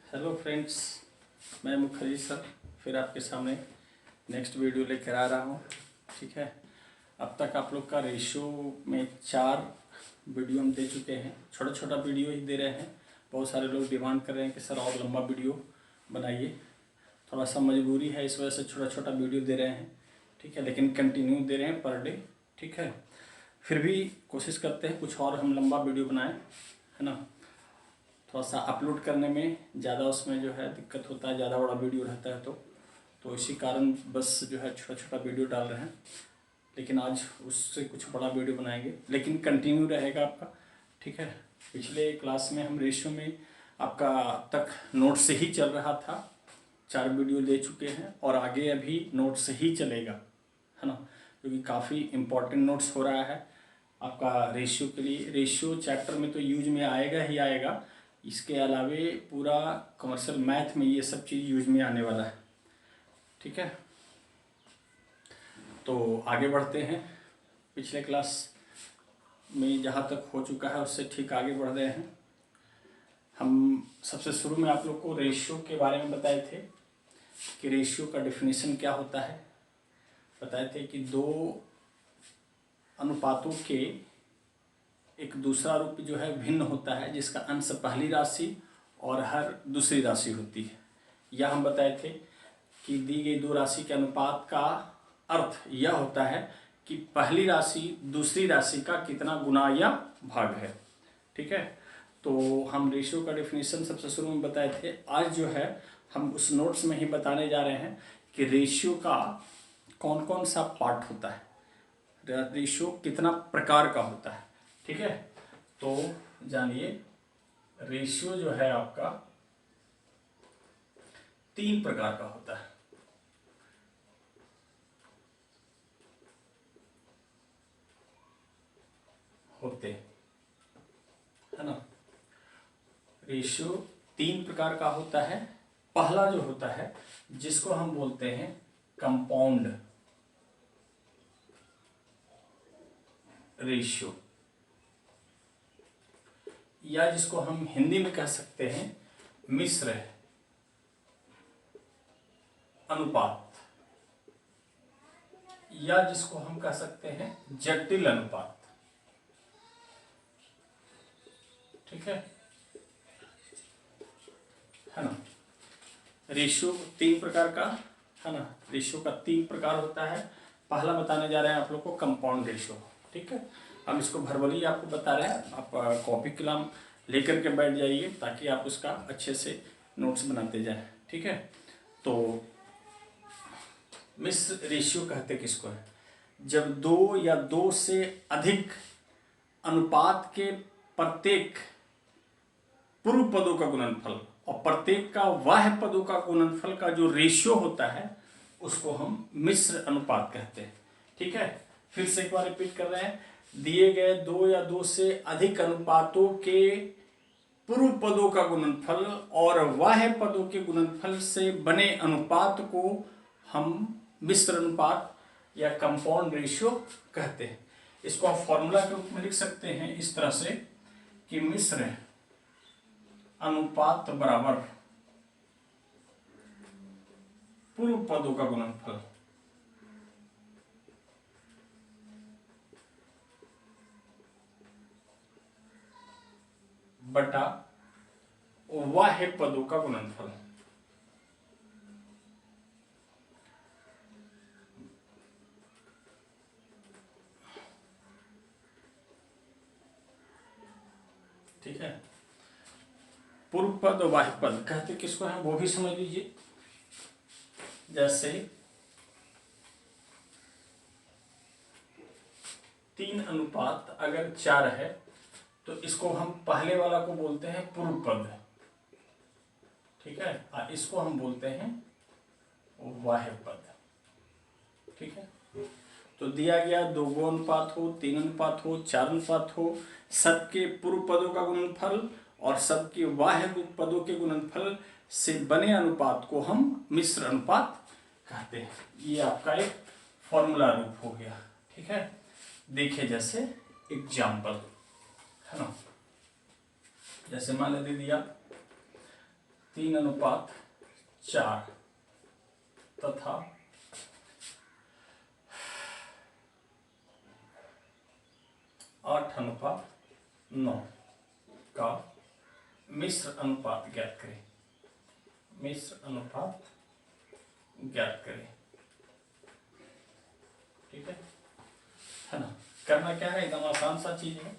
Hello friends, मैं Mukherjee sir फिर आपके सामने नेक्स्ट वीडियो लेकर आ रहा हूँ। ठीक है, अब तक आप लोग का रेशियो में 4 वीडियो हम दे चुके हैं। छोटा छोटा वीडियो ही दे रहे हैं। बहुत सारे लोग डिमांड कर रहे हैं कि सर और लंबा वीडियो बनाइए। थोड़ा सा मजबूरी है, इस वजह से छोटा छोटा वीडियो दे रहे हैं। ठीक है, लेकिन कंटिन्यू दे रहे हैं पर डे। ठीक है, फिर भी कोशिश करते हैं कुछ और हम लंबा वीडियो बनाएं, है ना। थोड़ा सा अपलोड करने में ज़्यादा उसमें जो है दिक्कत होता है, ज़्यादा बड़ा वीडियो रहता है तो इसी कारण बस जो है छोटा छोटा वीडियो डाल रहे हैं। लेकिन आज उससे कुछ बड़ा वीडियो बनाएंगे, लेकिन कंटिन्यू रहेगा आपका। ठीक है, पिछले क्लास में हम रेशियो में आपका अब तक नोट से ही चल रहा था। 4 वीडियो ले चुके हैं और आगे अभी नोट से ही चलेगा, है ना, क्योंकि काफ़ी इम्पोर्टेंट नोट्स हो रहा है आपका रेशियो के लिए। रेशियो चैप्टर में तो यूज में आएगा ही आएगा, इसके अलावे पूरा कमर्शियल मैथ में ये सब चीज़ यूज में आने वाला है। ठीक है, तो आगे बढ़ते हैं। पिछले क्लास में जहाँ तक हो चुका है उससे ठीक आगे बढ़ रहे हैं। हम सबसे शुरू में आप लोग को रेशियो के बारे में बताए थे कि रेशियो का डेफिनेशन क्या होता है। बताए थे कि 2 अनुपातों के एक दूसरा रूप जो है भिन्न होता है, जिसका अंश पहली राशि और हर दूसरी राशि होती है। यह हम बताए थे कि दी गई 2 राशि के अनुपात का अर्थ यह होता है कि पहली राशि दूसरी राशि का कितना गुना या भाग है। ठीक है, तो हम रेशियो का डेफिनेशन सबसे शुरू में बताए थे। आज जो है हम उस नोट्स में ही बताने जा रहे हैं कि रेशियो का कौन कौन सा पार्ट होता है, रेशियो कितना प्रकार का होता है। ठीक है, तो जानिए रेशियो जो है आपका 3 प्रकार का होता है। होते, है ना। रेशियो 3 प्रकार का होता है। पहला जो होता है जिसको हम बोलते हैं कंपाउंड रेशियो, या जिसको हम हिंदी में कह सकते हैं मिश्र अनुपात, या जिसको हम कह सकते हैं जटिल अनुपात। ठीक है ना। रेशियो 3 प्रकार का, है ना। रेशियो का 3 प्रकार होता है। पहला बताने जा रहे हैं आप लोग को कंपाउंड रेशियो। ठीक है, हम इसको भरवली आपको बता रहे हैं। आप कॉपी कलम लेकर के बैठ जाइए ताकि आप उसका अच्छे से नोट्स बनाते जाएं। ठीक है, तो मिश्र रेशियो कहते किसको है? जब 2 या 2 से अधिक अनुपात के प्रत्येक पूर्व पदों का गुणनफल और प्रत्येक का बाह्य पदों का गुणनफल का जो रेशियो होता है उसको हम मिश्र अनुपात कहते हैं। ठीक है, फिर से एक बार रिपीट कर रहे हैं। दिए गए 2 या 2 से अधिक अनुपातों के पूर्व पदों का गुणनफल और बाह्य पदों के गुणनफल से बने अनुपात को हम मिश्र अनुपात या कंपाउंड रेशियो कहते हैं। इसको आप फॉर्मूला के रूप में लिख सकते हैं इस तरह से कि मिश्र अनुपात बराबर पूर्व पदों का गुणनफल बटा बाह्य पदों का गुणनफल। ठीक है, पूर्व पद और बाह्य पद कहते किसको है वो भी समझ लीजिए। जैसे 3 अनुपात अगर 4 है तो इसको हम पहले वाला को बोलते हैं पूर्व पद। ठीक है, और इसको हम बोलते हैं बाह्य पद। ठीक है, तो दिया गया 2 अनुपात हो, 3 अनुपात हो, 4 अनुपात हो, सबके पूर्व पदों का गुणनफल और सबके बाह्य पदों के गुणनफल से बने अनुपात को हम मिश्र अनुपात कहते हैं। ये आपका एक फॉर्मूला रूप हो गया। ठीक है, देखिए जैसे एग्जाम्पल, है ना। जैसे मान लेते दिया 3:4 तथा 8:9 का मिश्र अनुपात ज्ञात करें। मिश्र अनुपात ज्ञात करें। ठीक है ना। करना क्या है, एकदम आसान सा चीज है।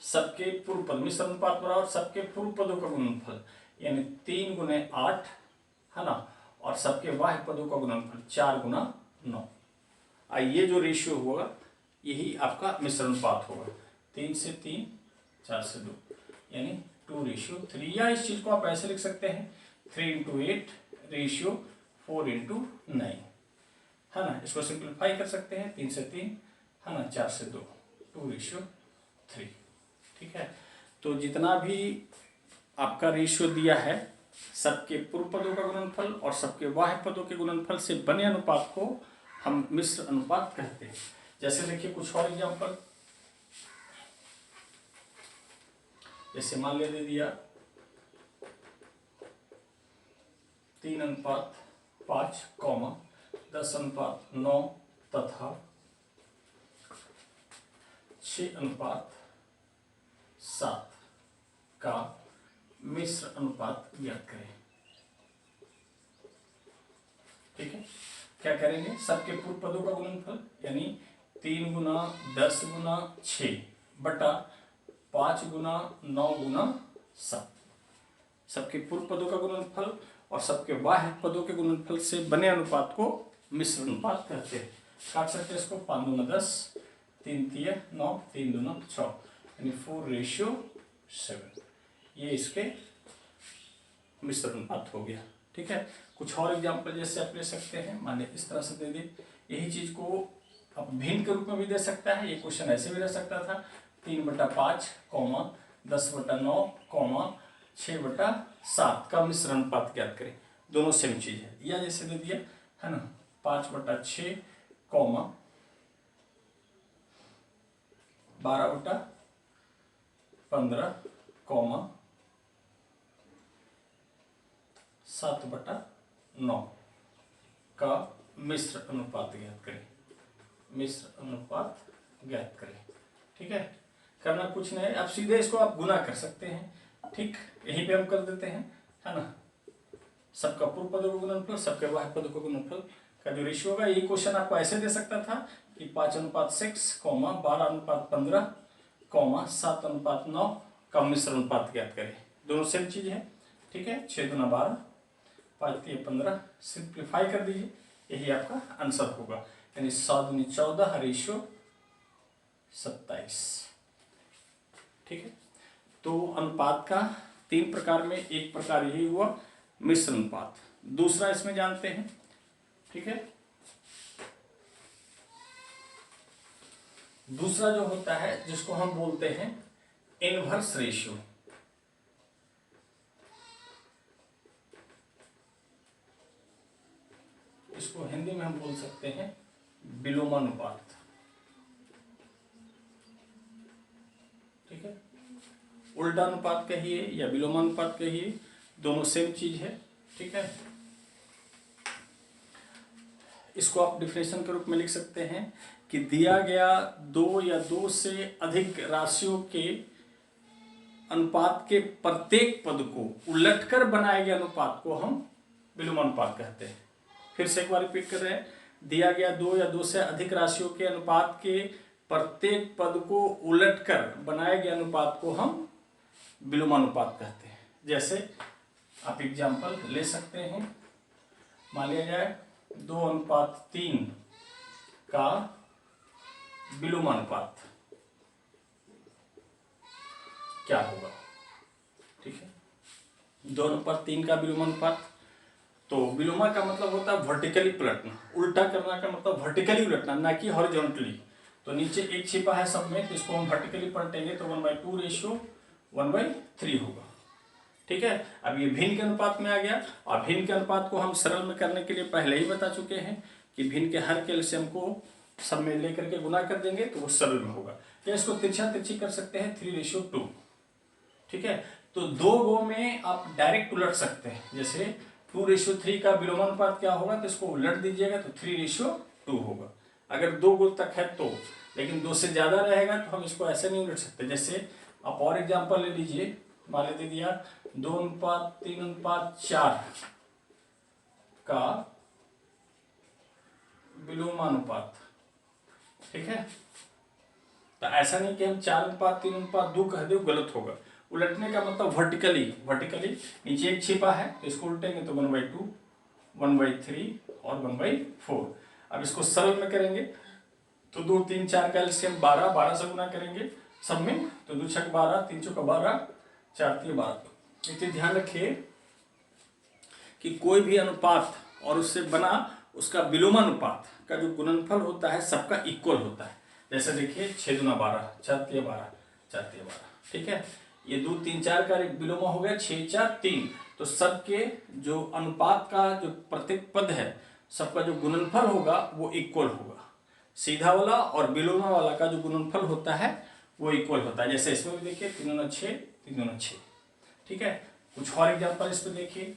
सबके पूर्व पद, मिश्र अनुपात बराबर सबके पूर्व पदों का गुणनफल, यानी 3 × 8 है ना, और सबके बाह्य पदों का गुणनफल 4 × 9। ये जो रेशियो होगा यही आपका मिश्र अनुपात होगा। 3 से 3, 4 से 2, यानी 2:3। या इस चीज को आप ऐसे लिख सकते हैं 3 × 8 रेशियो 4 × 9 है ना। इसको सिंप्लीफाई कर सकते हैं 3 से 3 है ना, 4 से 2, 2:3। ठीक है। तो जितना भी आपका रेशियो दिया है सबके पूर्व पदों का गुणनफल और सबके बाह्य पदों के गुणनफल से बने अनुपात को हम मिश्र अनुपात कहते हैं। जैसे देखिए कुछ और एग्जांपल, जैसे मान ले दे दिया 3:5, 10:9 तथा 6:7 का मिश्र अनुपात ज्ञात करें। ठीक है। क्या करेंगे, सबके पूर्व पदों का गुणनफल यानी 3 × 10 × 6 बटा 5 × 9 × 7, सबके पूर्व पदों का गुणनफल और सबके बाह्य पदों के गुणनफल से बने अनुपात को मिश्र अनुपात कहते हैं। काट सकते हैं इसको, 5 × 10, 3 × 9, 3 × 6, यानी 4:7। ये इसके मिश्र अनुपात हो गया। ठीक है। कुछ और एग्जाम्पल जैसे आप ले सकते हैं, मान लीजिए इस तरह से दे दी, यही चीज को आप भिन्न के रूप में भी दे सकता है। ये क्वेश्चन ऐसे भी रह सकता था 3/5, 10/9, 6/7 का मिश्र अनुपात ज्ञात करें। दोनों सेम चीज है। या जैसे दे दिया है ना 5/6, 12/15, 7/9 का मिश्र अनुपात ज्ञात करें। मिश्र अनुपात ज्ञात करें। ठीक है। करना कुछ नहीं, आप सीधे इसको आप गुना कर सकते हैं। ठीक, यहीं पे हम कर देते हैं है ना। सबका पूर्व पदों का गुणनफल, सबके बाह्य पदों का गुणनफल का जो रेशियो होगा, यही क्वेश्चन आपको ऐसे दे सकता था कि 5:6, 12:15, 7:9 का मिश्र अनुपात ज्ञात करें। दोनों सेम चीज है। ठीक है। 6 × 12, 5 × 15, सिंप्लीफाई कर दीजिए, यही आपका आंसर होगा, यानी 7 × 14 रेशियो 27। ठीक है। तो अनुपात का 3 प्रकार में एक प्रकार यही हुआ मिश्र अनुपात। दूसरा इसमें जानते हैं। ठीक है। दूसरा जो होता है जिसको हम बोलते हैं इनवर्स रेशियो। इसको हिंदी में हम बोल सकते हैं विलोमानुपात। ठीक है। उल्टा अनुपात कहिए या विलोमानुपात कहिए, दोनों सेम चीज है। ठीक है। इसको आप डिफिनेशन के रूप में लिख सकते हैं कि दिया गया 2 या 2 से अधिक राशियों के अनुपात के प्रत्येक पद को उलटकर बनाए गए अनुपात को हम विलोमानुपात कहते हैं। फिर से एक बार रिपीट कर रहे हैं, दिया गया 2 या 2 से अधिक राशियों के अनुपात के प्रत्येक पद को उलटकर बनाए गए अनुपात को हम विलोमानुपात कहते हैं। जैसे आप एग्जाम्पल ले सकते हैं, मान लिया जाए 2:3 का विलोमानुपात क्या होगा। ठीक है। 2:3 का विलोमानुपात, तो विलोमा का मतलब होता है वर्टिकली पलटना, उल्टा करना का मतलब वर्टिकली उलटना, ना कि हॉरिजॉन्टली। तो नीचे एक छिपा है सब में, तो इसको हम वर्टिकली पलटेंगे तो 1/2 रेशियो 1/3 होगा। ठीक है। अब ये भिन्न के अनुपात में आ गया, और भिन्न के अनुपात को हम सरल में करने के लिए पहले ही बता चुके हैं कि भिन्न के हर के एलसीएम को सब में लेकर के गुना कर देंगे तो वो सरल में होगा। या इसको तिरछा तिरछी कर सकते हैं 3:2। ठीक है। तो 2 गो में आप डायरेक्ट उलट सकते हैं। जैसे 2:3 का विलोमानुपात क्या होगा, तो इसको उलट दीजिएगा तो 3:2 होगा, अगर 2 गो तक है तो। लेकिन 2 से ज़्यादा रहेगा तो हम इसको ऐसे नहीं उलट सकते। जैसे आप और एग्जाम्पल ले लीजिए, मान ले दे दिया 2:3:4 का विलोमानुपात, ठीक है। तो ऐसा नहीं कि हम 4:3:2 कह दे, गलत होगा। उलटने का मतलब वर्टिकली नीचे एक छिपा है तो इसको उल्टेंगे तो 1/2, 1/3 और 1/4। अब इसको सरल में करेंगे तो 2, 3, 4 का एलसीएम 12 से गुना करेंगे सब में, तो 2 छक 12, 3 चौका 12, 4 तिया 12। इतने ध्यान रखिए कि कोई भी अनुपात और उससे बना उसका विलोमानुपात का जो गुणनफल होता है सबका इक्वल होता है। जैसे देखिए 6 दूना 12, 4 तिया 12, 4 तिया 12, ठीक है। ये 2, 3, 4 का विलोमा हो गया 6, 4, 3। तो सबके जो अनुपात का जो प्रत्येक पद है सबका जो गुणनफल होगा वो इक्वल होगा। सीधा वाला और विलोमा वाला का जो गुणनफल होता है वो इक्वल होता है। जैसे इसमें भी देखिए 3 दूना 6, 3 दूना 6, ठीक है। कुछ और एग्जाम्पल इस पर देखिए,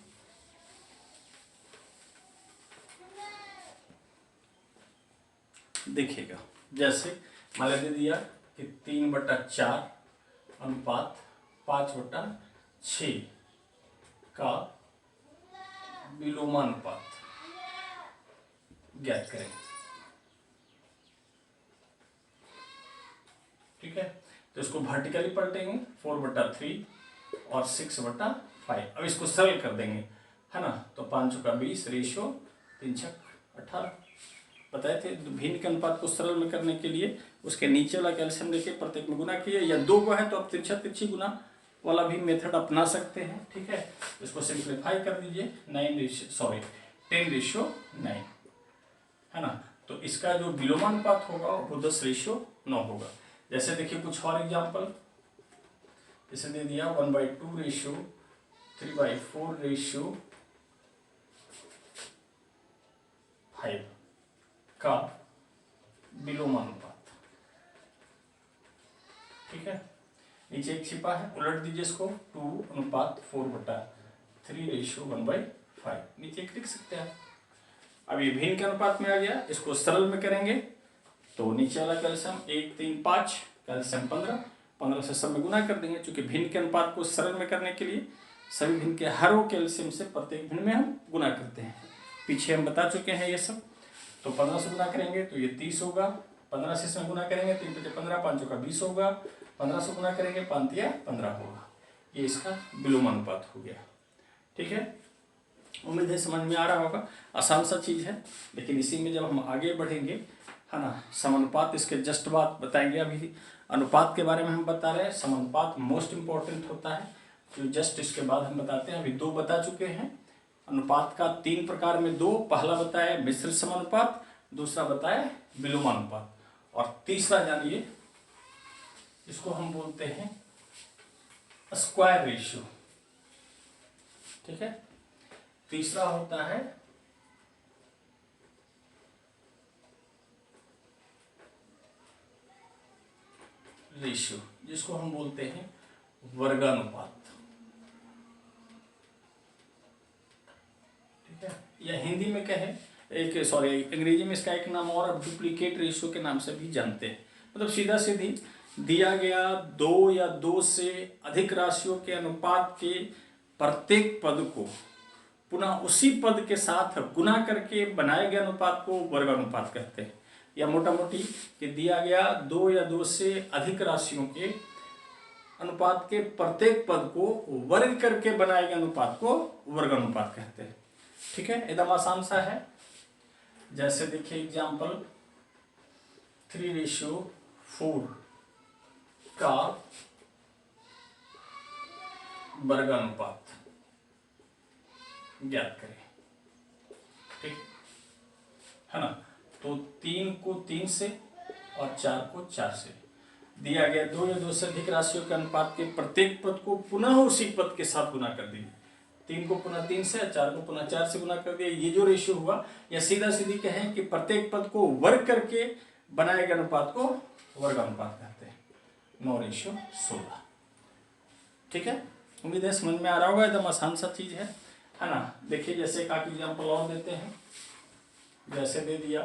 देखिएगा। जैसे मान दे दिया कि 3/4 अनुपात 5/6 का विलोमानुपात ज्ञात करें, ठीक है। तो इसको वर्टिकली पलटेंगे 4/3 और 6/5। अब इसको सरल कर देंगे, है ना। तो 5 चौका 20 रेशो 3 छक 18। बताए थे भिन्न के अनुपात को सरल में करने के लिए उसके नीचे वाला कैल्शियम लेके प्रत्येक में गुना किए, या 2 को है तो आप तिरछा तिरछी गुना वाला भी मेथड अपना सकते हैं, ठीक है। इसको सिंप्लीफाई कर दीजिए 10:9, है ना। तो इसका जो विलोमानुपात होगा वो 10:9 होगा। जैसे देखिए कुछ और एग्जाम्पल, जैसे दे दिया 1/2 3/4 5 का विलोमानुपात, ठीक है। नीचे एक छिपा है, उलट दीजिए इसको 2:4/3:1/5, नीचे एक लिख सकते हैं। अब ये भिन्न के अनुपात में आ गया, इसको सरल में करेंगे तो नीचे वाला कैल्शियम 1, 3, 5, कैल्शियम 15 से सब में गुना कर देंगे। चूंकि भिन्न के अनुपात को सरल में करने के लिए सभी भिन्न के हर वो कैल्शियम से प्रत्येक भिन्न में हम गुना करते हैं, पीछे हम बता चुके हैं ये सब। तो 15 से गुना करेंगे तो ये 30 होगा, 15 से इसमें गुना करेंगे 3 × 15, 5 चौका 20 होगा, 15 से गुना करेंगे 5 तिया 15 होगा। ये इसका विलोमानुपात हो गया, ठीक है। उम्मीद है समझ में आ रहा होगा, आसान सा चीज़ है। लेकिन इसी में जब हम आगे बढ़ेंगे, है ना, समानुपात इसके जस्ट बात बताएंगे। अभी अनुपात के बारे में हम बता रहे हैं, समानुपात मोस्ट इम्पोर्टेंट होता है जो जस्ट इसके बाद हम बताते हैं। अभी 2 बता चुके हैं अनुपात का, 3 प्रकार में 2। पहला बताया मिश्र समानुपात, दूसरा बताया विलोमानुपात, और तीसरा जानिए इसको हम बोलते हैं स्क्वायर रेशियो, ठीक है। तीसरा होता है रेशियो, जिसको हम बोलते हैं वर्गानुपात, ठीक है। या हिंदी में कहें अंग्रेजी में इसका एक नाम और डुप्लीकेट रेशियो के नाम से भी जानते हैं। मतलब सीधा सीधी दिया गया 2 या 2 से अधिक राशियों के अनुपात के प्रत्येक पद को पुनः उसी पद के साथ गुना करके बनाए गए अनुपात को वर्गानुपात कहते हैं। या मोटा मोटी कि दिया गया 2 या 2 से अधिक राशियों के अनुपात के प्रत्येक पद को वर्ग करके बनाए गए अनुपात को वर्गानुपात कहते हैं, ठीक है। एकदम आसान सा है। जैसे देखिए एग्जाम्पल 3:4 का वर्गानुपात ज्ञात करें, ठीक है ना। तो 3 को 3 से और 4 को 4 से दिया गया 2 या 2 से अधिक राशियों के अनुपात के प्रत्येक पद को पुनः उसी पद के साथ गुना कर दीजिए। 3 को पुनः 3 से, 4 को पुनः 4 से गुना कर दिया। ये जो रेशियो हुआ, या सीधा सीधी कहें कि प्रत्येक पद को वर्ग करके बनाए गए अनुपात को वर्गानुपात कहते हैं। 9:16, ठीक है। उम्मीद है समझ में आ रहा होगा, एकदम आसान सा चीज़ है ना। देखिए जैसे एक एग्जाम्पल और देते हैं, जैसे दे दिया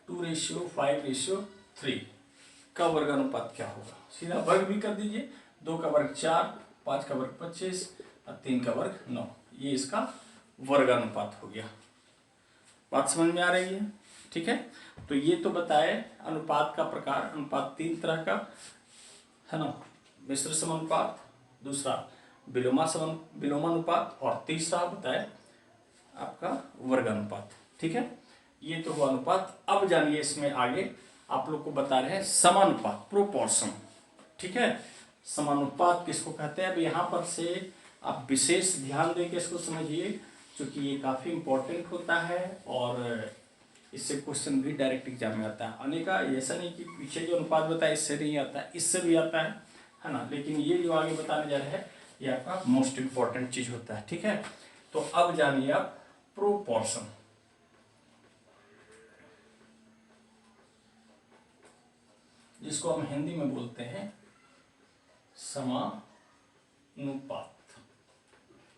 2:5:3 का वर्ग अनुपात क्या होगा। सीधा वर्ग भी कर दीजिए, 2 का वर्ग 4, 5 का वर्ग 25 और 3 का वर्ग 9, ये इसका वर्ग अनुपात हो गया। बात समझ में आ रही है? ठीक है, तो ये तो बताए अनुपात का प्रकार। अनुपात 3 तरह का है ना, मिश्र समानुपात, दूसरा विलोमानुपात और तीसरा बताए आपका वर्ग अनुपात। ठीक है, ये तो हुआ अनुपात। अब जानिए इसमें आगे आप लोग को बता रहे हैं समानुपात, प्रोपोर्शन। ठीक है, समानुपात किसको कहते हैं? अब यहाँ पर से आप विशेष ध्यान देकर इसको समझिए, क्योंकि ये काफ़ी इंपॉर्टेंट होता है और इससे क्वेश्चन भी डायरेक्ट एग्जाम में आता है। आने का ऐसा नहीं कि पीछे जो अनुपात बताया इससे नहीं आता है, इससे भी आता है ना, लेकिन ये जो आगे बताने जा रहे हैं ये आपका मोस्ट इंपॉर्टेंट चीज होता है। ठीक है, तो अब जानिए आप प्रोपोर्शन। जिसको हम हिंदी में बोलते हैं समानुपात।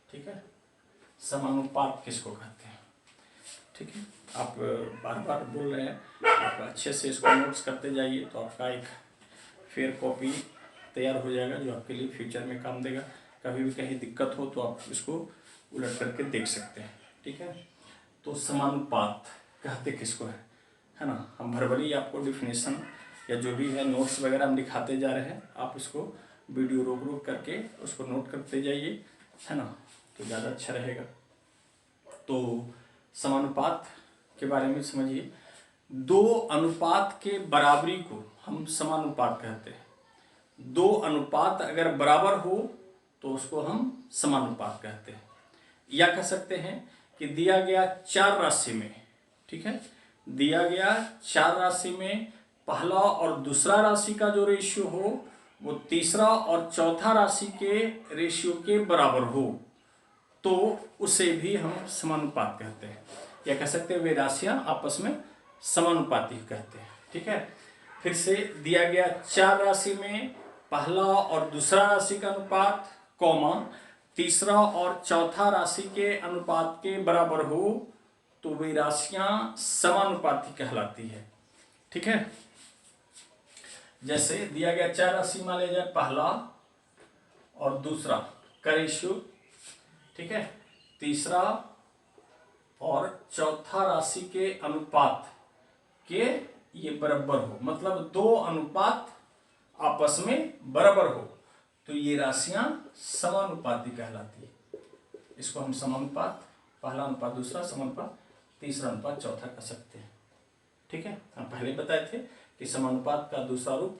ठीक है, समानुपात किसको कहते हैं? ठीक है, आप बार बार बोल रहे हैं, आप अच्छे से इसको नोट्स करते जाइए तो आपका एक फेयर कॉपी तैयार हो जाएगा जो आपके लिए फ्यूचर में काम देगा। कभी भी कहीं दिक्कत हो तो आप इसको उलट करके देख सकते हैं। ठीक है, तो समानुपात कहते किसको है ना। हम भरभरी आपको डिफिनेशन या जो भी है नोट्स वगैरह हम दिखाते जा रहे हैं, आप इसको वीडियो रोक रोक करके उसको नोट करते जाइए, है ना, तो ज़्यादा अच्छा रहेगा। तो समानुपात के बारे में समझिए, दो अनुपात के बराबरी को हम समानुपात कहते हैं। दो अनुपात अगर बराबर हो तो उसको हम समानुपात कहते हैं। या कह सकते हैं कि दिया गया 4 राशि में, ठीक है, दिया गया 4 राशि में पहला और दूसरा राशि का जो रेशियो हो वो तीसरा और चौथा राशि के रेशियो के बराबर हो तो उसे भी हम समानुपात कहते हैं। या कह सकते हैं वे राशियां आपस में समानुपाती कहते हैं। ठीक है, फिर से दिया गया 4 राशि में पहला और दूसरा राशि का अनुपात कॉमा तीसरा और चौथा राशि के अनुपात के बराबर हो तो वे राशियां समानुपाती कहलाती है। ठीक है, जैसे दिया गया 4 राशि मान लिया जाए पहला और दूसरा का रेशियो, ठीक है, तीसरा और चौथा राशि के अनुपात के ये बराबर हो, मतलब दो अनुपात आपस में बराबर हो तो ये राशियां समानुपाती कहलाती है। इसको हम समानुपात, पहला अनुपात दूसरा समानुपात तीसरा अनुपात चौथा कह सकते हैं। ठीक है, हम पहले बताए थे कि समानुपात का दूसरा रूप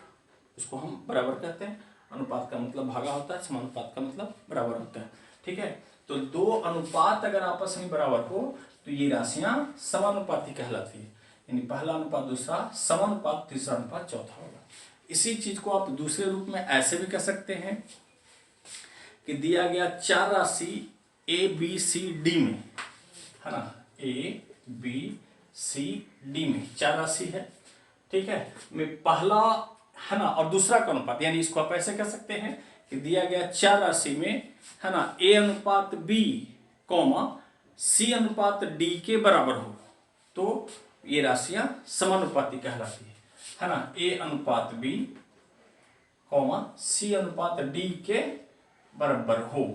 उसको हम बराबर कहते हैं। अनुपात का मतलब भागा होता है, समानुपात का मतलब बराबर होता है। ठीक है, तो दो अनुपात अगर आपस में बराबर हो तो ये राशियां समानुपाती कहलाती है। यानी पहला अनुपात दूसरा समानुपात तीसरा अनुपात चौथा होगा। इसी चीज को आप दूसरे रूप में ऐसे भी कह सकते हैं कि दिया गया 4 राशि ए बी सी डी में, है ना, ए बी सी डी में 4 राशि है। ठीक है, में पहला है ना और दूसरा का अनुपात, यानी इसको आप ऐसे कह सकते हैं कि दिया गया 4 राशि में, है ना, ए अनुपात बी कॉमा सी अनुपात डी के बराबर हो तो ये राशियां समानुपाती कहलाती है ना। ए अनुपात बी कॉमा सी अनुपात डी के बराबर हो,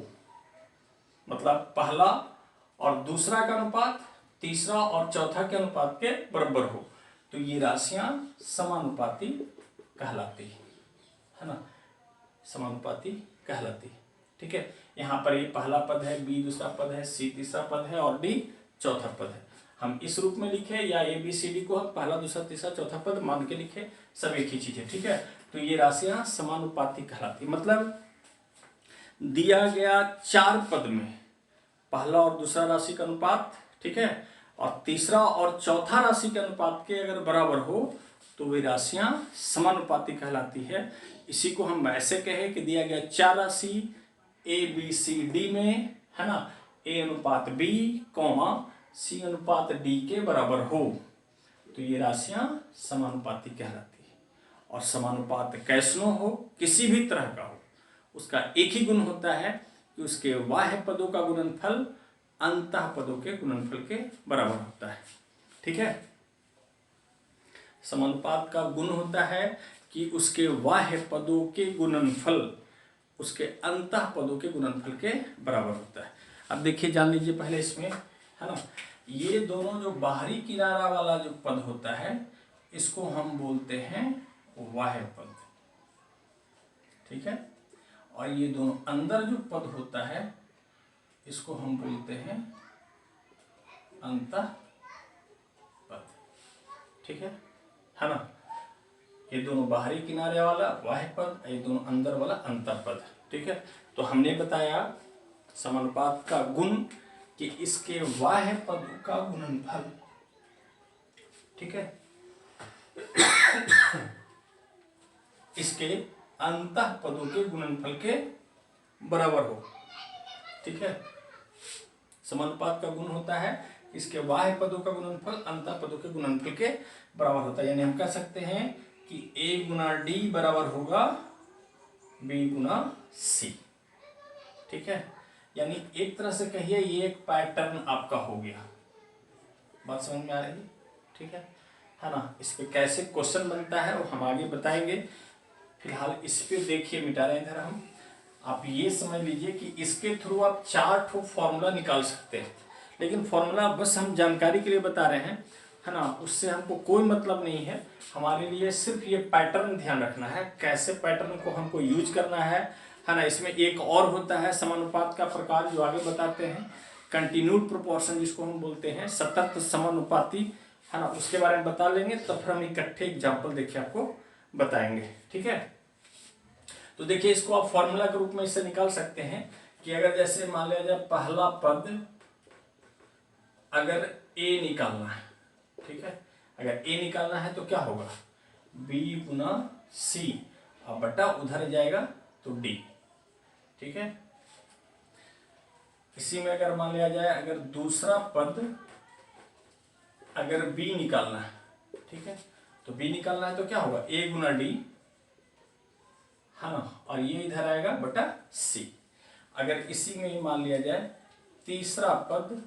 मतलब पहला और दूसरा का अनुपात तीसरा और चौथा के अनुपात के बराबर हो तो ये राशियां समानुपाती कहलाती है ना, समानुपाती कहलाती है। ठीक है, यहाँ पर ये पहला पद है, बी दूसरा पद है, सी तीसरा पद है और डी चौथा पद है। हम इस रूप में लिखे या ए बी सी डी को हम पहला दूसरा तीसरा चौथा पद मान के लिखे, सब एक ही चीज है। ठीक है, तो ये राशियां समानुपाती कहलाती, मतलब दिया गया 4 पद में पहला और दूसरा राशि का अनुपात, ठीक है, और तीसरा और चौथा राशि के अनुपात के अगर बराबर हो तो वे राशियां समानुपाती कहलाती है। इसी को हम ऐसे कहें कि दिया गया 4 राशि ए बी सी डी में, है ना, ए अनुपात बी कॉमा सी अनुपात डी के बराबर हो तो ये राशियां समानुपाती कहलाती है। और समानुपात कैसनो हो, किसी भी तरह का हो, उसका एक ही गुण होता है कि उसके बाह्य पदों का गुणनफल अंतः पदों के गुणनफल के बराबर होता है। ठीक है, समानुपात का गुण होता है कि उसके बाह्य पदों के गुणनफल उसके अंतः पदों के गुणनफल के बराबर होता है। अब देखिए, जान लीजिए पहले इसमें, है ना, ये दोनों जो बाहरी किनारा वाला जो पद होता है इसको हम बोलते हैं बाह्य पद। ठीक है, और ये दोनों अंदर जो पद होता है इसको हम बोलते हैं अंतः पद। ठीक है ना, ये दोनों बाहरी किनारे वाला बाह्य पद, ये दोनों अंदर वाला अंतर पद। ठीक है, तो हमने बताया समानुपात का गुण कि इसके बाह्य पद का गुणनफल, ठीक है, इसके अंतः पदों के गुणनफल के बराबर हो। ठीक है, समानुपात का गुण होता है इसके बाह्य पदों का गुणनफल अंतः पदों के गुणनफल के बराबर होता है। यानी हम कह सकते हैं कि A गुना D बराबर होगा B गुना C। ठीक है, यानी एक तरह से कहिए ये एक पैटर्न आपका हो गया। बात समझ में आ रही है? ठीक है ना। इस पे कैसे क्वेश्चन बनता है वो हम आगे बताएंगे। फिलहाल इस पे देखिए, मिटा रहे हैं इधर हम। आप ये समझ लीजिए कि इसके थ्रू आप 4 ठो फॉर्मूला निकाल सकते हैं, लेकिन फॉर्मूला बस हम जानकारी के लिए बता रहे हैं, है ना, उससे हमको कोई मतलब नहीं है। हमारे लिए सिर्फ ये पैटर्न ध्यान रखना है, कैसे पैटर्न को हमको यूज करना है ना। इसमें एक और होता है समानुपात का प्रकार जो आगे बताते हैं, कंटिन्यूड प्रोपोर्शन जिसको हम बोलते हैं, सतत समानुपाती, है ना, उसके बारे में बता लेंगे। तब फिर हम इकट्ठे एग्जाम्पल देखिए आपको बताएंगे। ठीक है, तो देखिए इसको आप फॉर्मूला के रूप में इससे निकाल सकते हैं कि अगर जैसे मान लिया जाए पहला पद अगर A निकालना है, ठीक है, अगर A निकालना है तो क्या होगा, B गुना C और बटा उधर जाएगा तो D। ठीक है, इसी में अगर मान लिया जाए अगर दूसरा पद अगर B निकालना है, ठीक है, तो B निकालना है तो क्या होगा, A गुना D, है ना, और ये इधर आएगा बटा C। अगर इसी में ही मान लिया जाए तीसरा पद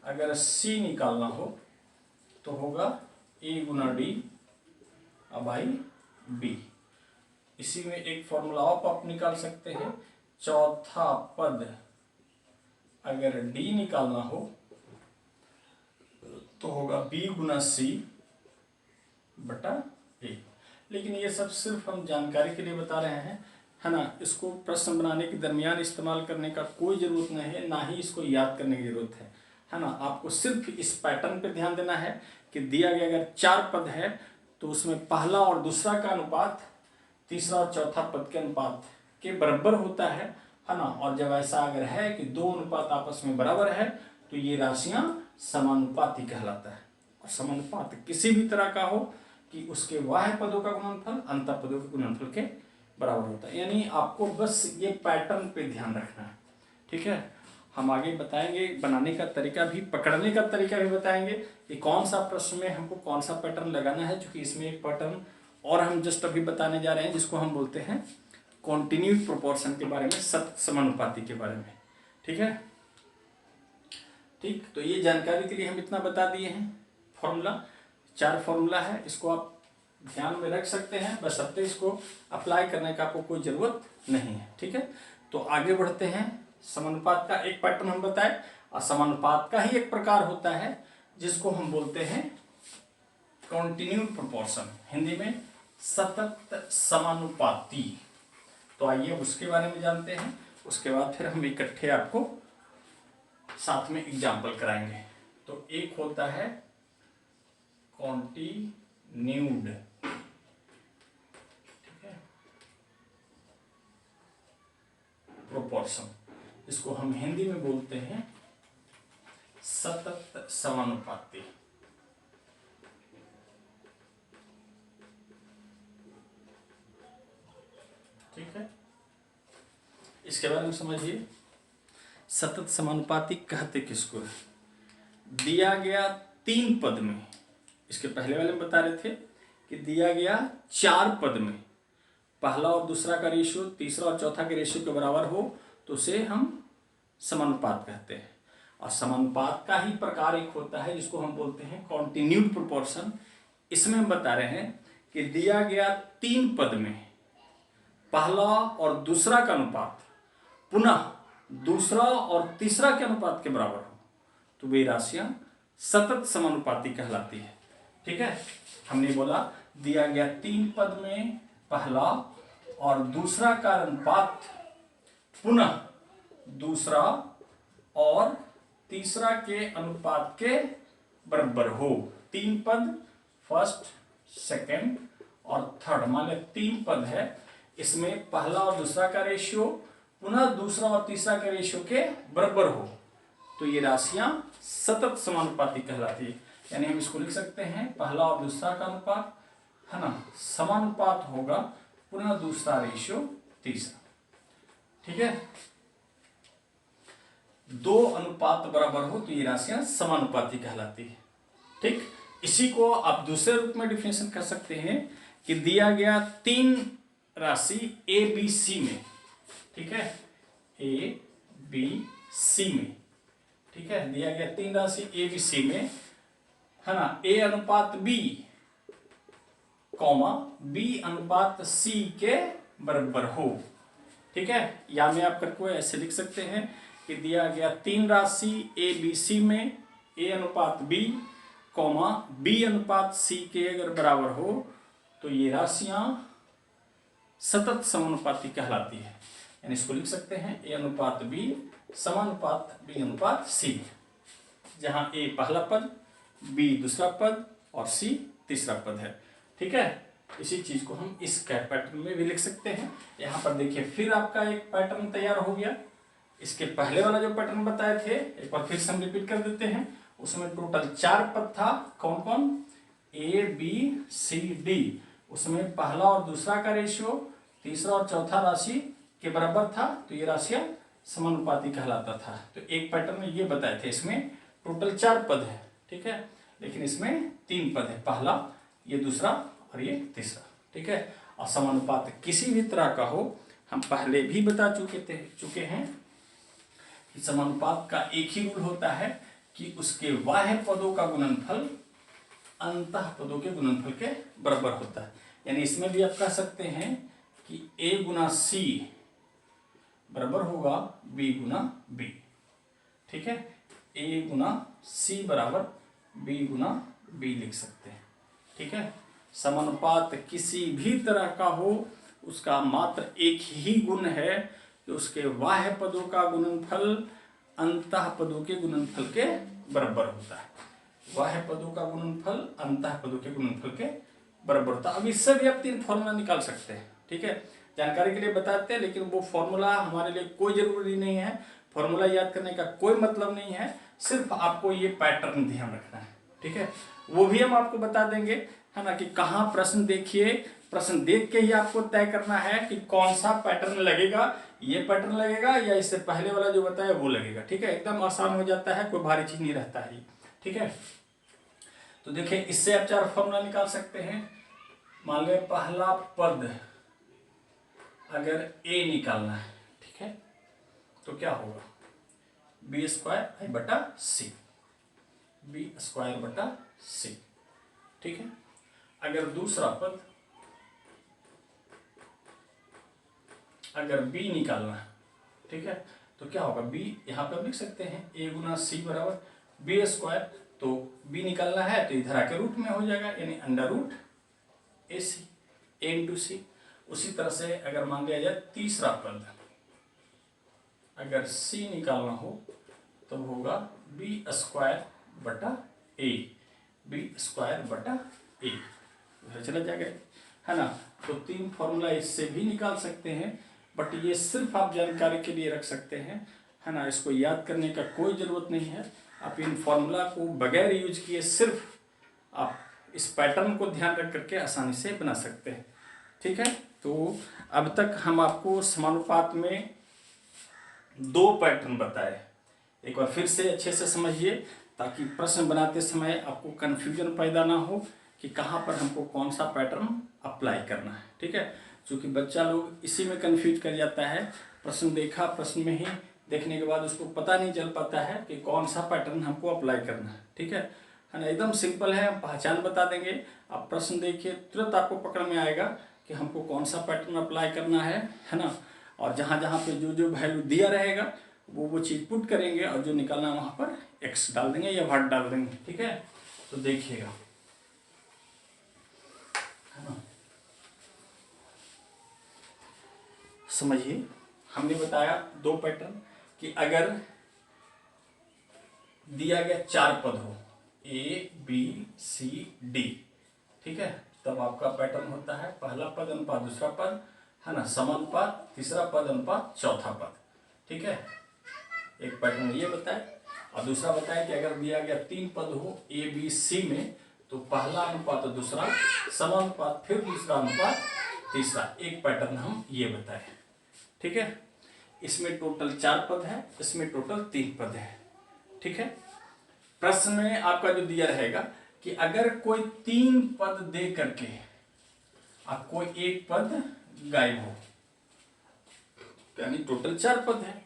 अगर C निकालना हो तो होगा A गुना D और बाई B। इसी में एक फॉर्मूला आप निकाल सकते हैं, चौथा पद अगर D निकालना हो तो होगा B गुना C बटा A। लेकिन ये सब सिर्फ हम जानकारी के लिए बता रहे हैं, है ना। इसको प्रश्न बनाने के दरमियान इस्तेमाल करने का कोई ज़रूरत नहीं है, ना ही इसको याद करने की ज़रूरत है ना। आपको सिर्फ इस पैटर्न पे ध्यान देना है कि दिया गया अगर 4 पद है तो उसमें पहला और दूसरा का अनुपात तीसरा और चौथा पद के अनुपात के बराबर होता है ना। और जब ऐसा अगर है कि 2 अनुपात आपस में बराबर है तो ये राशियां समानुपाती कहलाता है। और समानुपात किसी भी तरह का हो कि उसके बाह्य पदों का गुणनफल अंतः पदों के गुणनफल के बराबर होता है। यानी आपको बस ये पैटर्न पे ध्यान रखना है। ठीक है, हम आगे बताएंगे, बनाने का तरीका भी, पकड़ने का तरीका भी बताएंगे कि कौन सा प्रश्न में हमको कौन सा पैटर्न लगाना है। क्योंकि इसमें एक पैटर्न और हम जस्ट अभी बताने जा रहे हैं जिसको हम बोलते हैं कॉन्टिन्यूड प्रोपोर्शन के बारे में, सतत समानुपाती के बारे में। ठीक है, ठीक, तो ये जानकारी के लिए हम इतना बता दिए हैं। फॉर्मूला 4 फॉर्मूला है, इसको आप ध्यान में रख सकते हैं, बस अब तक इसको अप्लाई करने का आपको कोई ज़रूरत नहीं है। ठीक है, तो आगे बढ़ते हैं। समानुपात का एक पैटर्न हम बताए, और समानुपात का ही एक प्रकार होता है जिसको हम बोलते हैं कॉन्टिन्यूड प्रोपोर्शन, हिंदी में सतत समानुपाती। तो आइए उसके बारे में जानते हैं, उसके बाद फिर हम इकट्ठे आपको साथ में एग्जाम्पल कराएंगे। तो एक होता है कॉन्टिन्यूड, ठीक है, प्रोपोर्शन, इसको हम हिंदी में बोलते हैं सतत समानुपाती। ठीक है, इसके बारे में समझिए। सतत समानुपाती कहते किसको है? दिया गया 3 पद में, इसके पहले वाले में बता रहे थे कि दिया गया 4 पद में पहला और दूसरा का रेशियो तीसरा और चौथा के रेशियो के बराबर हो तो उसे हम समानुपात कहते हैं। और समानुपात का ही प्रकार एक होता है जिसको हम बोलते हैं कॉन्टिन्यूड प्रोपोर्शन। इसमें हम बता रहे हैं कि दिया गया 3 पद में पहला और दूसरा का अनुपात पुनः दूसरा और तीसरा के अनुपात के बराबर हो तो वे राशियां सतत समानुपाती कहलाती है। ठीक है, हमने बोला दिया गया 3 पद में पहला और दूसरा का अनुपात पुनः दूसरा और तीसरा के अनुपात के बराबर हो। 3 पद फर्स्ट सेकंड और थर्ड, मान लो 3 पद है, इसमें पहला और दूसरा का रेशियो पुनः दूसरा और तीसरा के रेशियो के बराबर हो तो ये राशियां सतत समानुपाती कहलाती है। यानी हम इसको लिख सकते हैं पहला और दूसरा का अनुपात है ना समानुपात होगा पुनः दूसरा रेशियो तीसरा। ठीक है, 2 अनुपात बराबर हो तो ये राशियां समानुपाती कहलाती है। ठीक, इसी को आप दूसरे रूप में डिफिनेशन कर सकते हैं कि दिया गया 3 राशि ए बी सी में, ठीक है, ए बी सी में, ठीक है, दिया गया 3 राशि ए बी सी में है ना ए अनुपात बी कॉमा बी अनुपात सी के बराबर हो। ठीक है, या में आप करके ऐसे लिख सकते हैं कि दिया गया 3 राशि ए बी सी में ए अनुपात बी कॉमा बी अनुपात सी के अगर बराबर हो तो ये राशियां सतत समानुपाती कहलाती है। यानी इसको लिख सकते हैं ए अनुपात बी समानुपात बी अनुपात सी, जहां ए पहला पद, बी दूसरा पद और सी तीसरा पद है। ठीक है, इसी चीज को हम इस पैटर्न में भी लिख सकते हैं। यहाँ पर देखिए फिर आपका एक पैटर्न तैयार हो गया। इसके पहले वाला जो पैटर्न बताए थे एक बार फिर से हम रिपीट कर देते हैं। उसमें टोटल 4 पद था, कौन कौन, ए बी सी डी। उसमें पहला और दूसरा का रेशियो तीसरा और चौथा राशि के बराबर था तो ये राशियां समानुपाती कहलाता था। तो एक पैटर्न में ये बताए थे, इसमें टोटल 4 पद है। ठीक है, लेकिन इसमें 3 पद है, पहला, ये दूसरा और ये तीसरा। ठीक है, और समानुपात किसी भी तरह का हो, हम पहले भी बता चुके हैं कि समानुपात का एक ही रूल होता है कि उसके बाह्य पदों का गुणनफल अंतः पदों के गुणनफल के बराबर होता है। यानी इसमें भी आप कह सकते हैं कि a गुना सी बराबर होगा b गुना b। ठीक है, a गुना सी बराबर b गुना b लिख सकते हैं। ठीक है, समानुपात किसी भी तरह का हो, उसका मात्र एक ही गुण है कि उसके बाह्य पदों का गुणनफल अंतः पदों के गुणनफल के बराबर होता है। बाह्य पदों का गुणनफल अंतः पदों के गुणनफल के बराबर होता है। अब इससे भी आप 3 फॉर्मूला निकाल सकते हैं। ठीक है, जानकारी के लिए बताते हैं, लेकिन वो फॉर्मूला हमारे लिए कोई जरूरी नहीं है। फॉर्मूला याद करने का कोई मतलब नहीं है, सिर्फ आपको ये पैटर्न ध्यान रखना है। ठीक है, वो भी हम आपको बता देंगे, है ना, कि कहाँ प्रश्न देखिए, प्रश्न देख के ही आपको तय करना है कि कौन सा पैटर्न लगेगा, ये पैटर्न लगेगा या इससे पहले वाला जो बताया वो लगेगा। ठीक है, एकदम आसान हो जाता है, कोई भारी चीज नहीं रहता है। ठीक है, तो देखिए इससे आप 4 फॉर्मूला निकाल सकते हैं। मान लो पहला पद अगर a निकालना है, ठीक है, तो क्या होगा, बी स्क्वायर बटा सी, बी स्क्वायर बटा सी। ठीक है, अगर दूसरा पद अगर b निकालना है, ठीक है, तो क्या होगा, b यहाँ पर लिख सकते हैं a गुना सी बराबर बी स्क्वायर, तो b निकालना है तो इधर आके रूट में हो जाएगा, यानी अंडर रूट ए सी, ए इंटू सी। उसी तरह से अगर मान लिया जाए तीसरा पद अगर c निकालना हो तो होगा बी स्क्वायर बटा ए, बी स्क्वायर बटा ए, चला जाएगा, है ना। तो 3 फॉर्मूला इससे भी निकाल सकते हैं, बट ये सिर्फ आप जानकारी के लिए रख सकते हैं, है ना। इसको याद करने का कोई ज़रूरत नहीं है। आप इन फॉर्मूला को बगैर यूज किए सिर्फ आप इस पैटर्न को ध्यान रख करके आसानी से बना सकते हैं। ठीक है, तो अब तक हम आपको समानुपात में 2 पैटर्न बताए, एक बार फिर से अच्छे से समझिए ताकि प्रश्न बनाते समय आपको कन्फ्यूजन पैदा ना हो कि कहाँ पर हमको कौन सा पैटर्न अप्लाई करना है। ठीक है, क्योंकि बच्चा लोग इसी में कंफ्यूज कर जाता है, प्रश्न देखा, प्रश्न में ही देखने के बाद उसको पता नहीं चल पाता है कि कौन सा पैटर्न हमको अप्लाई करना है। ठीक है ना, एकदम सिंपल है, हम पहचान बता देंगे। आप प्रश्न देखिए, तुरंत आपको पकड़ में आएगा कि हमको कौन सा पैटर्न अप्लाई करना है ना। और जहाँ जहाँ पे जो जो वैल्यू दिया रहेगा वो चीज़ पुट करेंगे और जो निकलना है वहाँ पर एक्स डाल देंगे या वाट डाल देंगे। ठीक है, तो देखिएगा, है ना, समझिए। हमने बताया दो पैटर्न कि अगर दिया गया 4 पद हो ए बी सी डी, ठीक है, तब आपका पैटर्न होता है पहला पद अनुपात दूसरा पद, है ना, समानुपात तीसरा पद अनुपात चौथा पद। ठीक है, एक पैटर्न ये बताए। और दूसरा बताया कि अगर दिया गया 3 पद हो ए बी सी में, तो पहला अनुपात दूसरा समानुपात फिर दूसरा अनुपात तीसरा। एक पैटर्न हम ये बताए। ठीक है, इसमें टोटल 4 पद है, इसमें टोटल 3 पद है। ठीक है, प्रश्न में आपका जो दिया रहेगा कि अगर कोई 3 पद दे करके आप कोई एक पद गायब हो, यानी टोटल 4 पद है,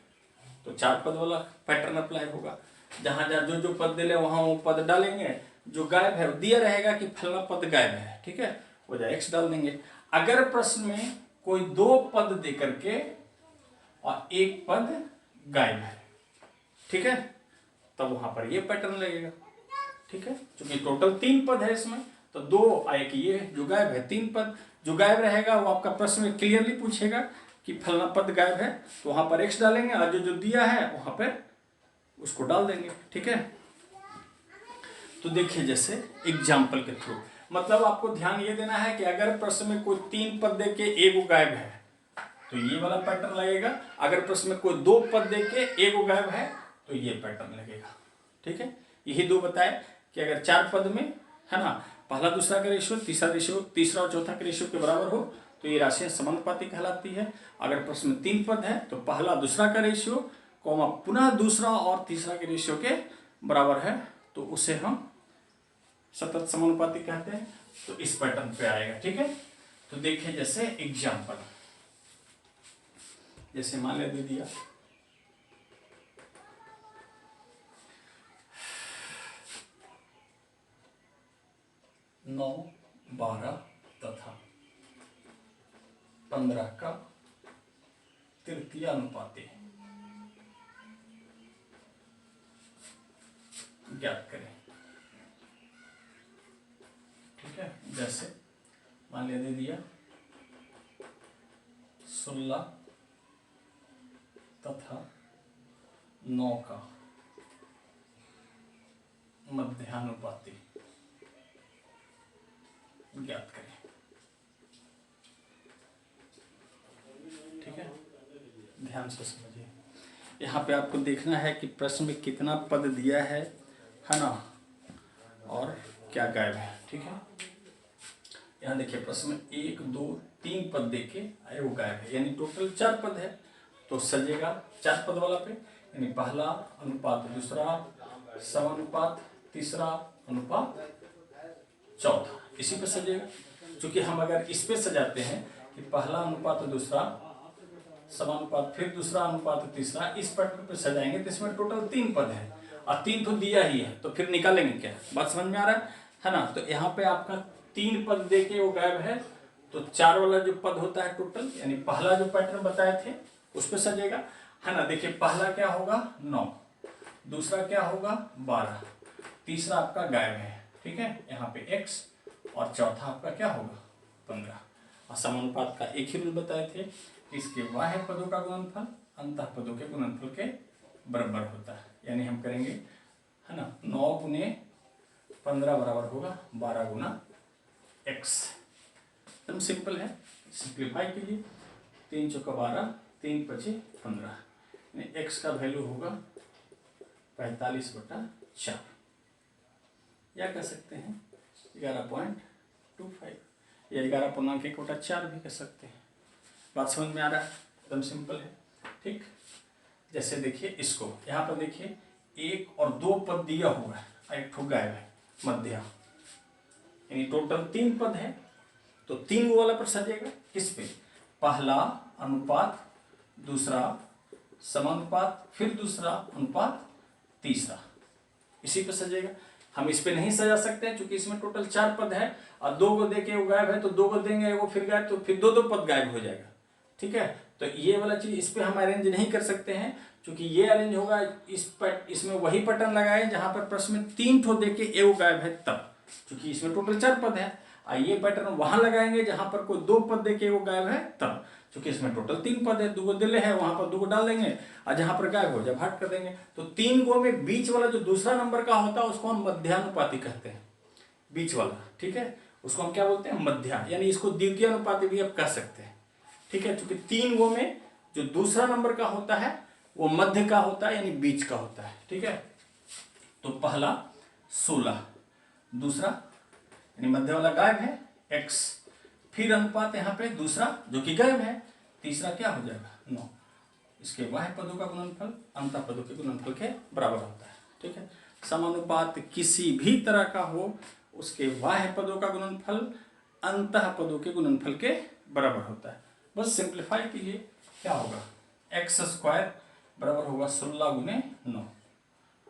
तो 4 पद वाला पैटर्न अप्लाई होगा। जहां जहां जो जो पद दे ले वहां वो पद डालेंगे, जो गायब है दिया रहेगा कि फलना पद गायब है, ठीक है, वो जा एक्स डाल देंगे। अगर प्रश्न में कोई 2 पद दे करके और एक पद गायब है, ठीक है, तब वहां पर ये पैटर्न लगेगा। ठीक है, क्योंकि टोटल 3 पद है इसमें, तो 2 आए कि ये जो गायब है, 3 पद जो गायब रहेगा वो आपका प्रश्न में क्लियरली पूछेगा कि फलना पद गायब है, तो वहां पर एक्स डालेंगे और जो जो दिया है वहां पर उसको डाल देंगे। ठीक है, तो देखिए जैसे एग्जाम्पल के थ्रू, मतलब आपको ध्यान ये देना है कि अगर प्रश्न में कोई 3 पद दे के एगो गायब है तो ये वाला पैटर्न लगेगा। अगर प्रश्न में कोई 2 पद दे के एगो गायब है तो ये पैटर्न लगेगा। ठीक है, यही 2 बताए कि अगर 4 पद में, है ना, पहला दूसरा का रेशियो, तीसरा और चौथा के रेशियो के बराबर हो तो ये राशियां समानुपाती कहलाती है। अगर प्रश्न में 3 पद है तो पहला दूसरा का रेशियो कॉमा पुनः दूसरा और तीसरा के रेशियो के बराबर है, तो उसे हम सतत समानुपाती कहते हैं। तो इस पैटर्न पे आएगा। ठीक है, तो देखिए जैसे एग्जाम्पल, जैसे मान ले दे दिया 9, 12 तथा 15 का तृतीय अनुपाती ज्ञात करें। ठीक है, जैसे मान ले दे दिया 16 तथा 9 का मध्यानुपाती ज्ञात करें। ठीक है, ध्यान से समझिए। यहाँ पे आपको देखना है कि प्रश्न में कितना पद दिया है ना, और क्या गायब है। ठीक है, यहाँ देखिए प्रश्न में 1, 2, 3 पद देके आए वो गायब है, यानी टोटल 4 पद है, तो सजेगा 4 पद वाला पे, यानी पहला अनुपात दूसरा समानुपात तीसरा अनुपात चौथा, इसी पे सजेगा। क्योंकि हम अगर इस पे सजाते हैं कि पहला अनुपात दूसरा समानुपात फिर दूसरा अनुपात तीसरा, इस पैटर्न पे सजाएंगे तो इसमें टोटल 3 पद है और 3 तो दिया ही है, तो फिर निकालेंगे क्या, बात समझ में आ रहा है ना। तो यहाँ पे आपका 3 पद देके वो गायब है, तो 4 वाला जो पद होता है टोटल, यानी पहला जो पैटर्न बताए थे उस पर सजेगा, है ना। देखिए पहला क्या होगा 9, दूसरा क्या होगा 12, तीसरा आपका गायब है। ठीक है, यहाँ पे x और चौथा आपका क्या होगा 15। और समानुपात का एक ही रूल बताए थे, इसके बाह्य पदों का गुणनफल अंतः पदों के गुणनफल के बराबर होता है, यानी हम करेंगे, है ना, 9 गुने 15 बराबर होगा 12 गुना x। एकदम सिंपल है, सिंप्लीफाई कीजिए, 3 चौका 12, 3 पचे 15, यानी x का वैल्यू होगा 45/4, या कह सकते हैं 11.25 या 11.1/4 भी कह सकते हैं। बात समझ में आ रहा है, एकदम सिंपल है। ठीक, जैसे देखिए इसको यहाँ पर देखिए 1 और 2 पद दिया हुआ है, एक ठो गायब है मध्य, यानी टोटल 3 पद है, तो 3 वाला पर सजेगा किस पे, पहला अनुपात दूसरा समानुपात फिर दूसरा अनुपात तीसरा, इसी पे सजेगा। हम इस पे नहीं सजा सकते क्योंकि इसमें टोटल 4 पद है और 2 को देके वो गायब है तो 2 को देंगे वो फिर गायब, तो फिर 2 पद गायब हो जाएगा। ठीक है, तो ये वाला चीज इस पे हम अरेंज नहीं कर सकते हैं क्योंकि ये अरेंज होगा इसमें वही पैटर्न लगाए जहां पर प्रश्न में 3 ठो देके एगो गायब है तब, क्योंकि इसमें टोटल 4 पद है। ये पैटर्न वहां लगाएंगे जहां पर कोई 2 पद देके एगो गायब है तब, क्योंकि इसमें टोटल 3 पद है, 2 को दिले है वहां पर 2 को डाल देंगे और जहां पर गायब हो जब हट कर देंगे। तो 3 गो में बीच वाला जो दूसरा नंबर का होता है उसको हम मध्यानुपाती कहते हैं, बीच वाला। ठीक है, उसको हम क्या बोलते हैं, मध्या, यानी इसको द्वितीय अनुपाती भी आप कह सकते हैं। ठीक है, क्योंकि 3 गो में जो दूसरा नंबर का होता है वो मध्य का होता है यानी बीच का होता है। ठीक है, तो पहला 16, दूसरा यानी मध्य वाला गायब है x, फिर अनुपात यहाँ पे दूसरा जो कि गायब है, तीसरा क्या हो जाएगा 9। इसके बाह्य पदों का गुणनफल अंतः पदों के गुणनफल के बराबर होता है। ठीक है, समानुपात किसी भी तरह का हो उसके बाह्य पदों का गुणनफल अंतः पदों के गुणनफल के बराबर होता है। बस सिंप्लीफाई कीजिए, क्या होगा x² बराबर होगा 16 गुने 9।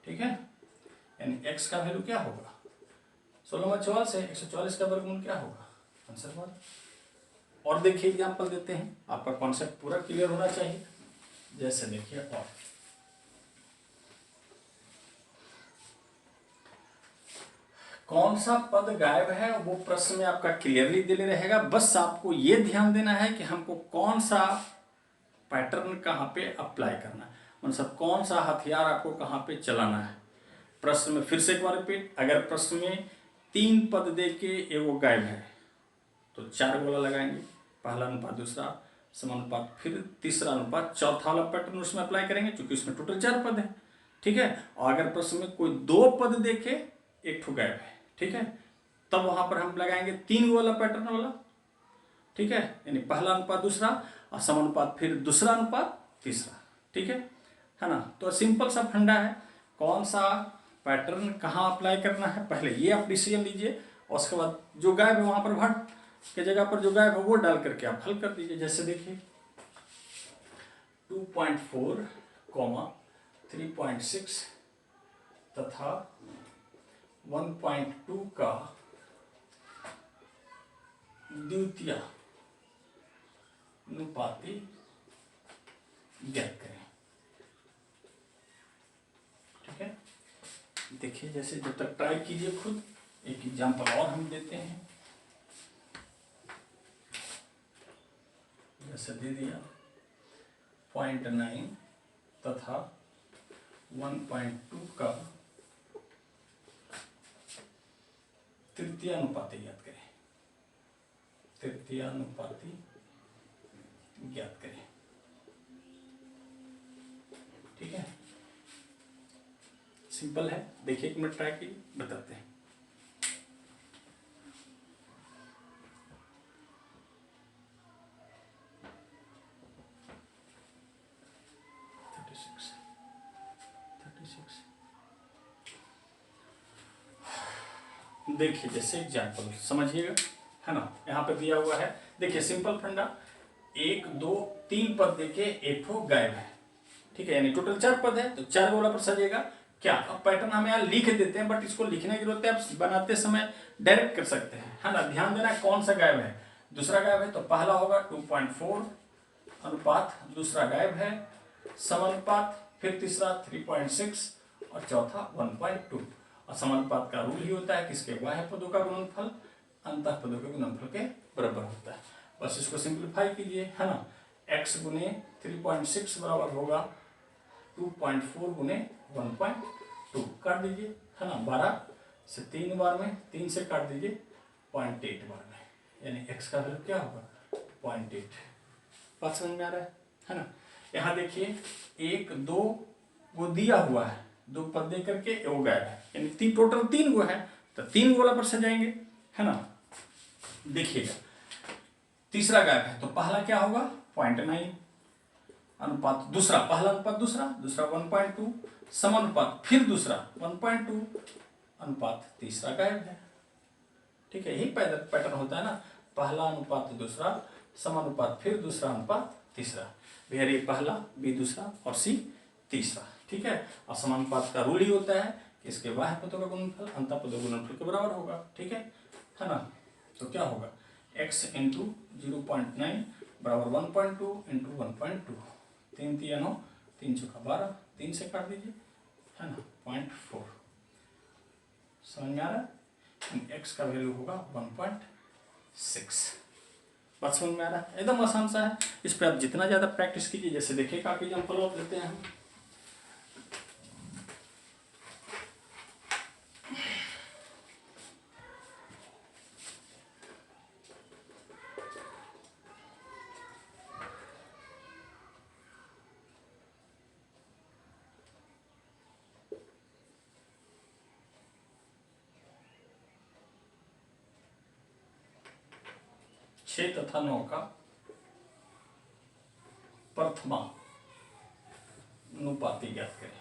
ठीक है, यानी x का वैल्यू क्या होगा 16 में 44 है, 144 का वर्गमूल क्या होगा आंसर 1। और देखिए एग्जाम्पल देते हैं, आपका कॉन्सेप्ट पूरा क्लियर होना चाहिए। जैसे देखिए, और कौन सा पद गायब है वो प्रश्न में आपका क्लियरली दिले रहेगा। बस आपको ये ध्यान देना है कि हमको कौन सा पैटर्न कहाँ पे अप्लाई करना है, मतलब कौन सा हथियार आपको कहाँ पे चलाना है। प्रश्न में फिर से एक बार रिपीट, अगर प्रश्न में 3 पद दे के एगो गायब है तो 4 वाला लगाएंगे, पहला अनुपात दूसरा समानुपात फिर तीसरा अनुपात, चौथा वाला पैटर्न उसमें अप्लाई करेंगे क्योंकि उसमें टोटल 4 पद है। ठीक है, और अगर प्रश्न में कोई 2 पद दे के एक ठो गायब है, ठीक है, तब वहां पर हम लगाएंगे 3 वाला पैटर्न वाला। ठीक है, यानी पहला अनुपात दूसरा और समानुपात फिर दूसरा अनुपात तीसरा। ठीक है ना। तो सिंपल सा फंडा है, कौन सा पैटर्न कहाँ अप्लाई करना है पहले ये आप डिसीजन लीजिए, और उसके बाद जो गायब है वहां पर भट के जगह पर जो गायब है वो डाल करके आप हल कर दीजिए। जैसे देखिए 2.4, 3.6 तथा 1.2 का द्वितीय अनुपाती ज्ञात करें। ठीक है, देखिए जैसे जब तक ट्राई कीजिए खुद, एक एग्जांपल और हम देते हैं। जैसे दे दिया 0.9 तथा 1.2 का तृतीय अनुपाती ज्ञात करें, तृतीय अनुपाती ज्ञात करें। ठीक है, सिंपल है, देखिए 1 मिनट ट्राई कीजिए, बताते हैं। देखिए जैसे एग्जाम्पल समझिएगा, है ना, यहाँ पे दिया हुआ है। देखिए सिंपल फंडा, 1 2 3 पद देके एक ठो गायब है। ठीक है, यानी टोटल 4 पद है तो 4 वाला पर सजेगा क्या। अब पैटर्न हम यहाँ लिख देते हैं, बट इसको लिखने की जरूरत है, आप बनाते समय डायरेक्ट कर सकते हैं, है ना। ध्यान देना कौन सा गायब है, दूसरा गायब है तो पहला होगा 2.4 अनुपात दूसरा गायब है, समानुपात फिर तीसरा 3.6 और चौथा 1.2। और समानुपात का रूल ही होता है किसके बाह्य पदों का गुणनफल अंतः पदों के गुणनफल के बराबर होता है। बस इसको सिंप्लीफाई कीजिए, है ना। x गुने 3.6 बराबर होगा 2.4 गुने 1.2, काट दीजिए, है ना। 12 से 3 बार में 3 से काट दीजिए 0.8 बार में, यानी x का वैल्यू क्या होगा 0.8। बात समझ में आ रहा है ना। यहाँ देखिए 1 2 वो दिया हुआ है, 2 पद दे करके वो गायब है, यानी टोटल 3 गो है तो 3 गो वाला पर सजाएंगे, है ना। देखिएगा तीसरा गायब है तो पहला क्या होगा 0.9 अनुपात दूसरा, पहला अनुपात दूसरा 1.2 समानुपात फिर दूसरा 1.2 अनुपात तीसरा गायब है। ठीक है, यही पैटर्न होता है ना, पहला अनुपात दूसरा समानुपात फिर दूसरा अनुपात तीसरा, वेर ए पहला, बी दूसरा और सी तीसरा। ठीक है, और समानुपात का रूल ही होता है कि इसके बाह्य पदों का गुणनफल अंतः पदों के गुणनफल के बराबर होगा। ठीक है ना। तो क्या होगा, x इंटू 0.9 बराबर 1.2 इंटू 1.2, 3 3 9 3 चौका 12, 3 से काट दीजिए, है ना, 0.4। समझ में आ रहा है, x का वैल्यू होगा 1.6। बात समझ में आ रहा है, एकदम आसान सा है। इस पर आप जितना ज़्यादा प्रैक्टिस कीजिए, जैसे देखिए काफी एग्जाम्पल और देते हैं हम। छः तथा 9 का प्रथमा अनुपाती ज्ञात करें।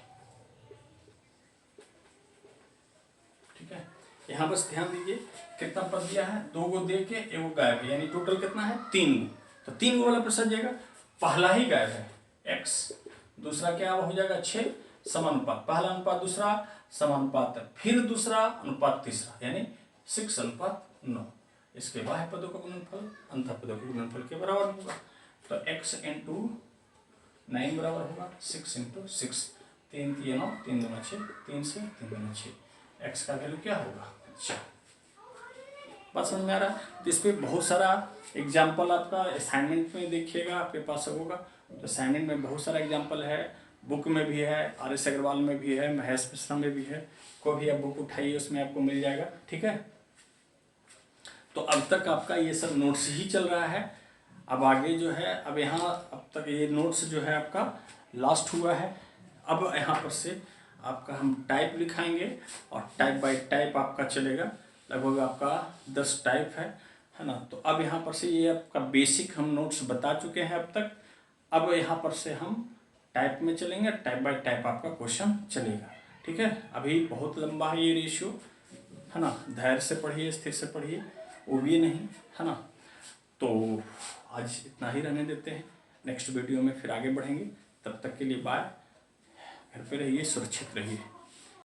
ठीक है, यहाँ बस ध्यान दीजिए कितना पद दिया है, 2 गो दे के एगो गायब है, यानी टोटल कितना है 3 गो। तो 3 गो वाला प्रश्न जाएगा, पहला ही गायब है x, दूसरा क्या हो जाएगा 6 समानुपात, पहला अनुपात दूसरा समानुपात फिर दूसरा अनुपात तीसरा, यानी 6:9। इसके बाह्य पदों का गुणनफल अंतः पदों के गुणनफल के बराबर होगा। तो x इंटू 9 बराबर होगा 6 इंटू 6, 3 3 9 3 2 6, 3 से 3 2 6, x का वैल्यू क्या होगा 4। बात समझ में आ रहा है। तो इस पर बहुत सारा एग्जाम्पल आपका असाइनमेंट में देखिएगा, आपके पास होगा। तो असाइनमेंट में बहुत सारा एग्जाम्पल है, बुक में भी है, RS अग्रवाल में भी है, महेश मिश्रा में भी है, कोई भी आप बुक उठाइए उसमें आपको मिल जाएगा। ठीक है, तो अब तक आपका ये सब नोट्स ही चल रहा है। अब आगे जो है, अब यहाँ अब तक ये नोट्स जो है आपका लास्ट हुआ है। अब यहाँ पर से आपका हम टाइप लिखाएंगे और टाइप बाय टाइप आपका चलेगा, लगभग आपका 10 टाइप है ना। तो अब यहाँ पर से ये आपका बेसिक हम नोट्स बता चुके हैं अब तक। अब यहाँ पर से हम टाइप में चलेंगे, टाइप बाय टाइप आपका क्वेश्चन चलेगा। ठीक है, अभी बहुत लंबा है ये रेशियो, है ना, धैर्य से पढ़िए, स्थिर से पढ़िए, वो भी नहीं, है ना। तो आज इतना ही रहने देते हैं, नेक्स्ट वीडियो में फिर आगे बढ़ेंगे। तब तक के लिए बाय, घर पे रहिए, सुरक्षित रहिए।